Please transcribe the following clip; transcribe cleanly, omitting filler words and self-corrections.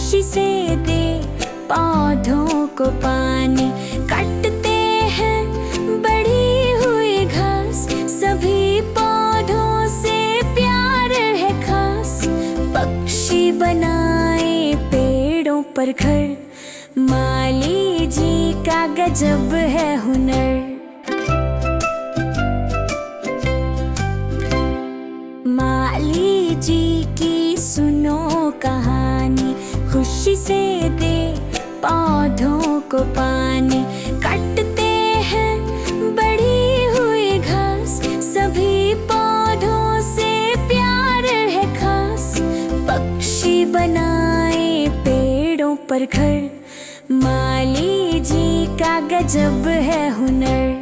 खुशी से दे पौधों को पानी। काटते हैं बढ़ी हुई घास, सभी पौधों से प्यार है खास। पक्षी बनाए पेड़ों पर घर, माली जी का गजब है हुनर। माली जी की सुनो कहानी, खुशी से दे पौधों को पानी। काटते हैं बढ़ी हुई घास, सभी पौधों से प्यार है खास। पक्षी बनाए पेड़ों पर घर, माली जी का गजब है हुनर।